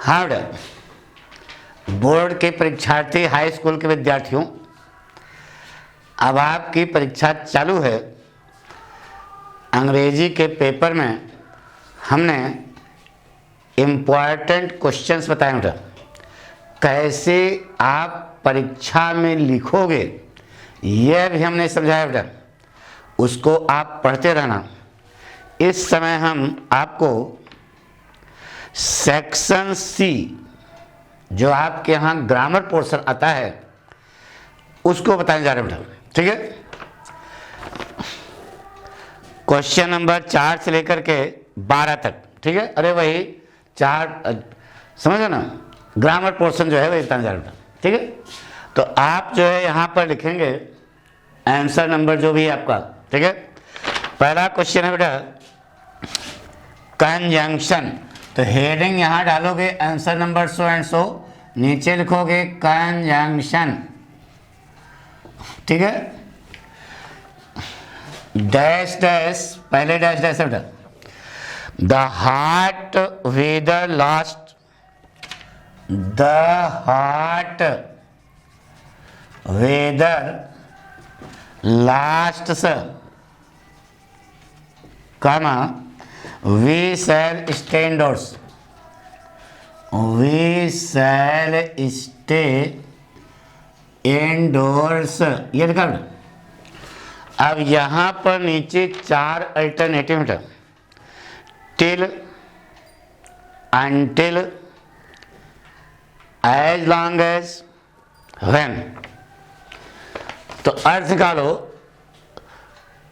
हाँ बेटा, बोर्ड के परीक्षार्थी, हाई स्कूल के विद्यार्थियों, अब आपकी परीक्षा चालू है। अंग्रेजी के पेपर में हमने इम्पॉर्टेंट क्वेश्चंस बताए बेटा, कैसे आप परीक्षा में लिखोगे यह भी हमने समझाया बेटा, उसको आप पढ़ते रहना। इस समय हम आपको सेक्शन सी, जो आपके यहाँ ग्रामर पोर्शन आता है, उसको बताने जा रहे हैं बेटा, ठीक है। क्वेश्चन नंबर 4 से लेकर के 12 तक, ठीक है। अरे वही 4 समझो ना, ग्रामर पोर्शन जो है वही बताने जा रहे हैं बेटा, ठीक है। तो आप जो है यहाँ पर लिखेंगे आंसर नंबर जो भी है आपका, ठीक है। पहला क्वेश्चन है बेटा कंजंक्शन, तो हेडिंग यहाँ डालोगे answer number so and so, नीचे लिखोगे कंजंक्शन, ठीक है। डैश डैश, पहले डैश डैश बेटा, the hot weather last, the hot weather last comma we shall stay indoors, we shall stay indoors, ये लिखा बेटा। अब यहाँ पर नीचे 4 अल्टरनेटिव है, till, until, as long as, when. तो अर्थ निकालो,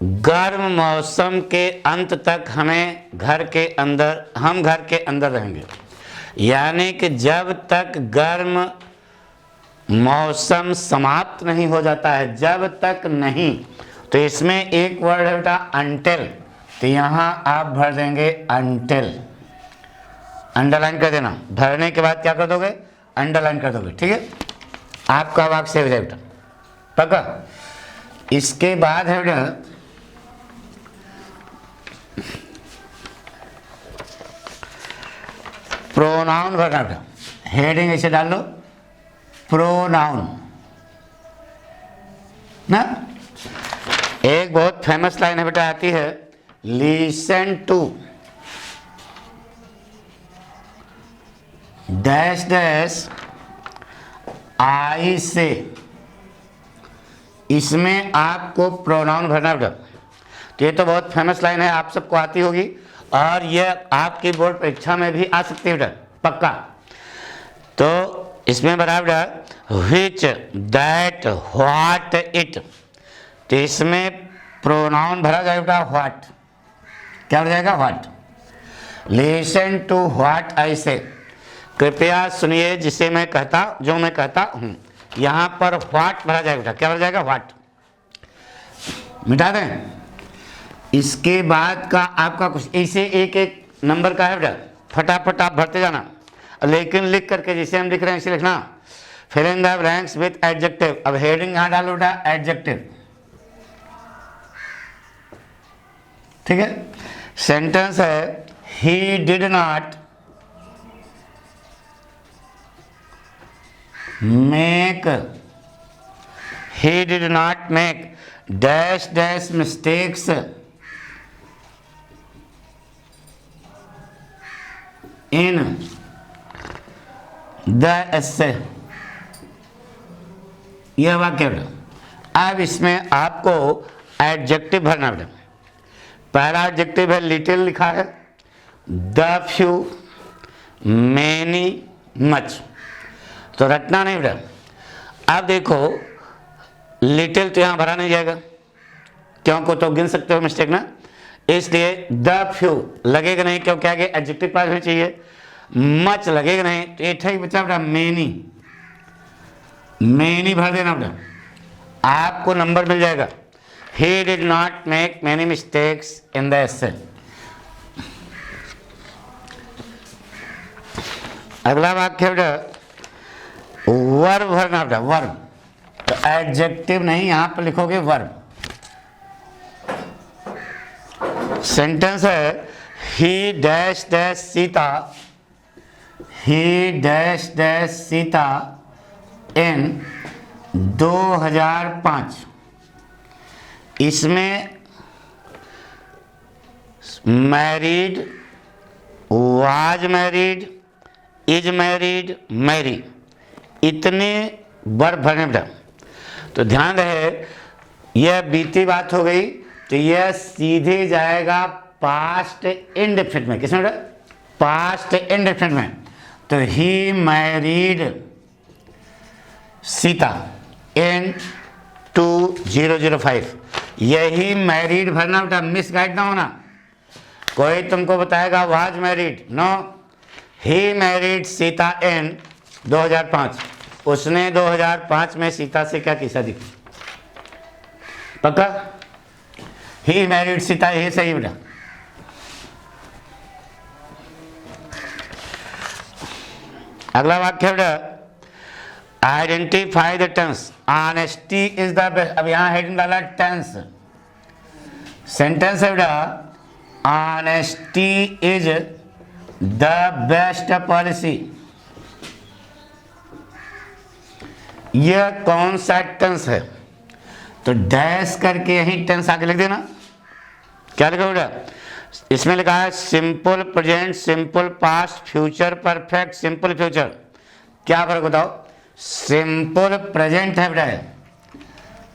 गर्म मौसम के अंत तक हम घर के अंदर रहेंगे, यानी कि जब तक गर्म मौसम समाप्त नहीं हो जाता है, जब तक नहीं। तो इसमें एक वर्ड है बेटा अनटिल, तो यहाँ आप भर देंगे अनटिल, अंडरलाइन कर देना। भरने के बाद क्या कर दोगे, अंडरलाइन कर दोगे, ठीक है। आपका वाक्य सेव हो जाए बेटा, पक्का। इसके बाद है बेटा प्रोनाउन भरना बेटा, हेडिंग ऐसे डाल लो प्रोनाउन ना। एक बहुत फेमस लाइन है बेटा, आती है listen to dash dash I say, इसमें आपको प्रोनाउन भरना बेटा। तो ये तो बहुत फेमस लाइन है, आप सबको आती होगी, और यह आपकी बोर्ड परीक्षा में भी आ सकती है बेटा, पक्का। तो इसमें बराबर विच, दैट, व्हाट, इट, तो इसमें प्रोनाउन भरा जाएगा व्हाट, क्या हो जाएगा what. Listen to what I say, कृपया सुनिए जिसे मैं कहता, जो मैं कहता हूँ। यहाँ पर व्हाट भरा जाएगा बेटा, क्या भरा जाएगा व्हाट, मिटा दें। इसके बाद का आपका कुछ ऐसे एक एक नंबर का है बेटा, फटाफट आप भरते जाना, लेकिन लिख करके जिसे हम लिख रहे हैं इसे लिखना, fill in the blanks with adjective. अब हेडिंग यहाँ डालो बेटा एडजेक्टिव, ठीक है। सेंटेंस है he did not make, he did not make dash dash mistakes in the essay, यह वाक्य बेटा। अब इसमें आपको एडजेक्टिव भरना बेटा। पहला एडजेक्टिव है लिटिल, लिखा है द, फ्यू, मैनी, मच, तो रटना नहीं बेटा। अब देखो लिटिल तो यहाँ भरा नहीं जाएगा, क्योंकि तो गिन सकते हो मिस्टेक ना, इसलिए द फ्यू लगेगा नहीं, क्योंकि आगे एडजेक्टिव पास होना चाहिए। मच लगेगा नहीं, तो ये ठीक बचा बेटा मैनी, मैनी भर देना बेटा, आपको नंबर मिल जाएगा। He did not make many mistakes in the essay. अगला वाक्य बेटा वर्ब भरना बेटा, वर्ब, तो एडजेक्टिव नहीं, यहां पर लिखोगे वर्ब। सेंटेंस है he dash dash Sita he dash dash Sita in 2005। इसमें married, was married, is married, marry, इतने वर्ब भरने बेटा। तो ध्यान रहे, यह बीती बात हो गई, तो यह सीधे जाएगा पास्ट इंडेफिनिट में। किसमें बेटा? पास्ट इंडेफिनिट में। तो ही मैरिड सीता इन 2005। यही मैरिड भरना बेटा, मिस गाइड ना होना। कोई तुमको बताएगा was married, no, he married Sita in 2005। उसने 2005 में सीता से क्या की? शादी। पक्का? ही मैरिड सीता, यही सही बेटा। अगला वाक्य बेटा, identify the tense. Honesty is the best. अब यहां हेडिंग डाला टेंस। सेंटेंस है बेटा, honesty is the best policy. यह कौन सा टेंस है? तो डैश करके यही टेंस आगे लिख देना। क्या लिखा बेटा? इसमें लिखा है simple present, simple past, future perfect, simple future. क्या फर्क बताओ? सिंपल प्रेजेंट है बेटा,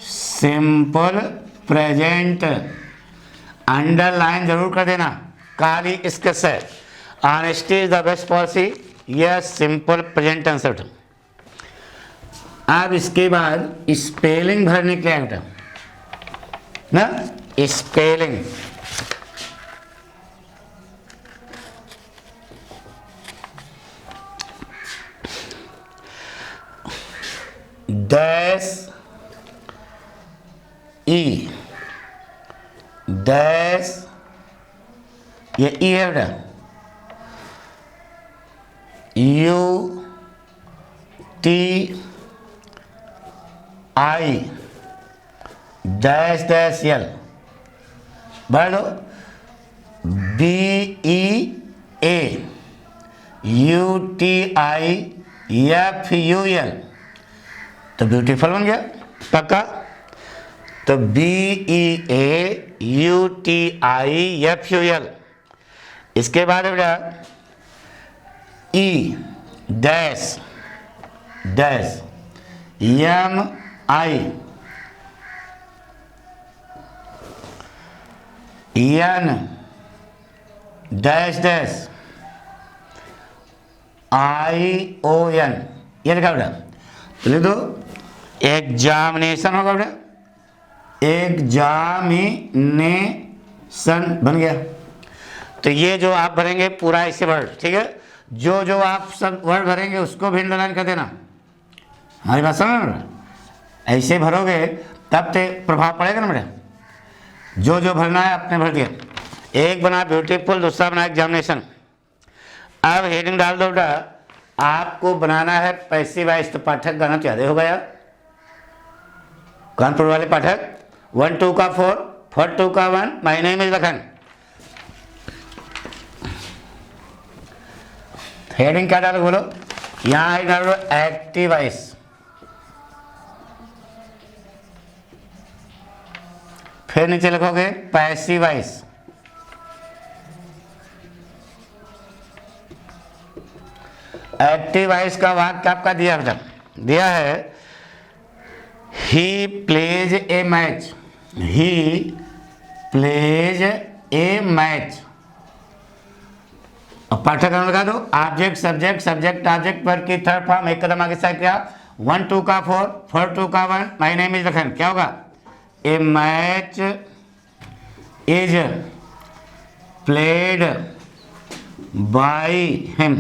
सिंपल प्रेजेंट, अंडरलाइन जरूर कर देना, काली स्केच है। Honesty is the best policy, यह सिंपल प्रेजेंट टेंस है बेटा। अब इसके बाद स्पेलिंग भरने के लिए बेटा ना, स्पेलिंग। डैश ई, डैश, ये ई है बेटा, U T I dash dash L, बढ़ दो, B E A U T I F U L. तो ब्यूटीफुल बन गया। पक्का? तो B E A U T I F U L. इसके बाद बेटा E dash dash M I N dash dash I O N, ये लिखा बेटा। तो लिख दो, एग्जामिनेशन होगा बेटा, एग्जामिनेशन बन गया। तो ये जो आप भरेंगे पूरा ऐसे वर्ड, ठीक है, जो जो आप सब वर्ड भरेंगे उसको भी अंडरलाइन कर देना। हमारी बात समझ में? ऐसे भरोगे तब तो प्रभाव पड़ेगा ना बेटा। जो जो भरना है आपने भर दिया। एक बना ब्यूटीफुल, दूसरा बना एग्जामिनेशन। अब हेडिंग डाल दो बेटा, आपको बनाना है पैसिव वॉइस। तो पाठक गाना तो याद होगा यार, कानपुर वाले पाठक। 1 2 का 4, 4 2 का 1, my name is Lakhan. Heading क्या डालो बोलो? यहाँ हेडिंग डालो एक्टिव वॉइस। फिर नीचे लिखोगे पैसिव वॉइस। एक्टिव वॉइस का वाक्य आपका दिया बेटा, दिया है he plays a match, he plays a match. अब पाठक लगा दो, ऑब्जेक्ट सब्जेक्ट, सब्जेक्ट ऑब्जेक्ट पर की थर्ड फॉर्म, एक कदम आगे साइड किया। 1 2 का 4, 4 2 का 1, माय नेम इज लखन। क्या होगा? A match is played by him.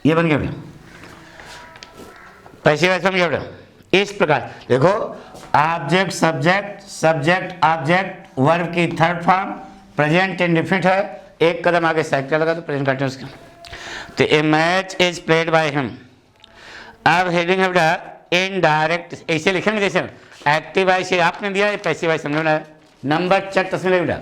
ये बन गया बेटा, पैसे वैसे समझ गया बेटा। इस प्रकार देखो, object subject, subject object, verb की थर्ड फॉर्म, प्रेजेंट इंडेफिनिट है। एक कदम आगे साइड लगा तो प्रेजेंट कंटिन्यूअस का। तो a match is played by him. अब हेडिंग है बेटा इनडायरेक्ट, ऐसे लिखेंगे जैसे एक्टिव वॉइस आपने दिया है, पैसिव वॉइस हमने बनाया। नंबर चेक तस्वीर बेटा।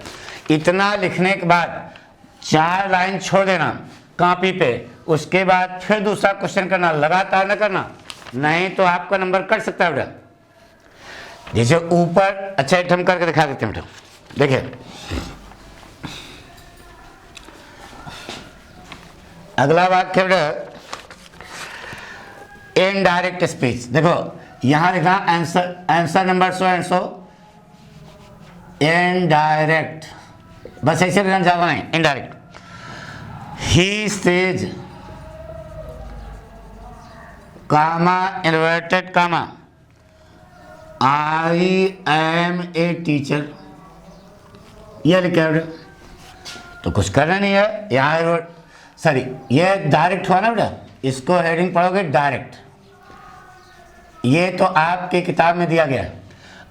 इतना लिखने के बाद 4 लाइन छोड़ देना, कॉपी पे, उसके बाद फिर दूसरा क्वेश्चन करना, लगातार न करना, नहीं तो आपका नंबर कट सकता है बेटा। जैसे ऊपर, अच्छा एक हम करके दिखा देते हैं बेटा, देखिए अगला वाक्य बेटा, इनडायरेक्ट स्पीच। देखो यहां लिखा answer number so and so indirect, बस ऐसे लिखना, ज्यादा नहीं, indirect. He says comma inverted comma I am a teacher, यह लिखा बेटा, तो कुछ करना नहीं है यहाँ, सॉरी ये डायरेक्ट हुआ ना बेटा, इसको हेडिंग पढ़ोगे डायरेक्ट, ये तो आपके किताब में दिया गया,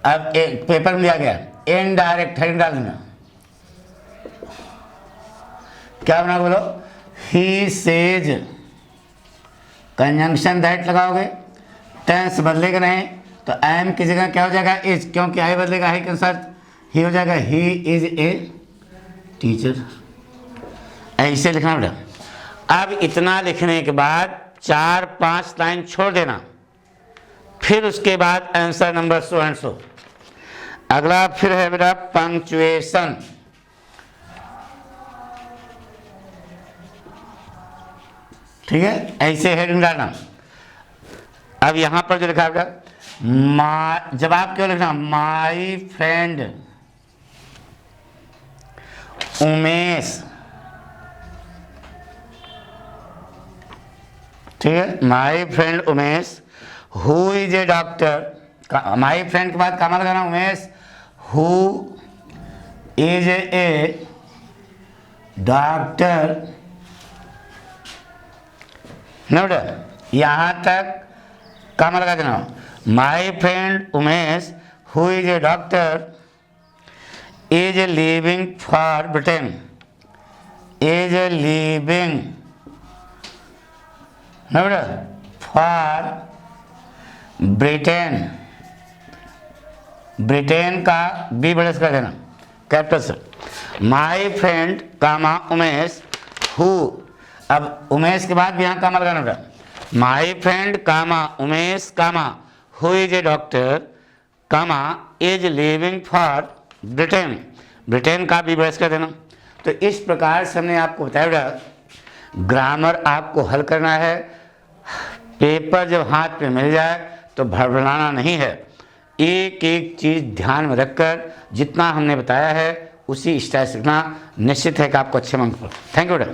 अब एक पेपर में दिया गया, इनडायरेक्ट हेडिंग डाल देना। क्या बना बोलो, ही सेज, कंजंक्शन दैट लगाओगे, टेंस बदलेगा नहीं, तो एम की जगह क्या हो जाएगा, इज, क्योंकि आई बदलेगा आई के अनुसार ही हो जाएगा, ही इज ए टीचर। ऐसे लिखना बेटा। अब इतना लिखने के बाद 4-5 लाइन छोड़ देना, फिर उसके बाद आंसर नंबर सो एंड सो। अगला फिर है बेटा पंक्चुएशन। ठीक है, ऐसे हेडिंग डालना। अब यहां पर जो लिखा है बेटा, जवाब क्यों लिखना, माई फ्रेंड उमेश, ठीक है, my friend Umesh who is a doctor, my friend के बाद कहाँ लगाना, Umesh who is a doctor, note यहाँ तक कहाँ लगा देना, my friend Umesh who is a doctor is living for Britain, is living for Britain, Britain का बी बड़ा कर देना कैपिटल से, my friend comma Umesh who, अब उमेश के बाद भी यहाँ कामा लगाना बेटा, my friend comma Umesh comma who is a doctor comma is living for Britain, Britain का भी बड़ा कर देना। तो इस प्रकार से हमने आपको बताया बेटा, ग्रामर आपको हल करना है, पेपर जब हाथ पे मिल जाए तो भड़बड़ाना नहीं है, एक एक चीज़ ध्यान में रखकर जितना हमने बताया है उसी स्टाइल सीखना, निश्चित है कि आपको अच्छे मार्क्स। थैंक यू बेटा।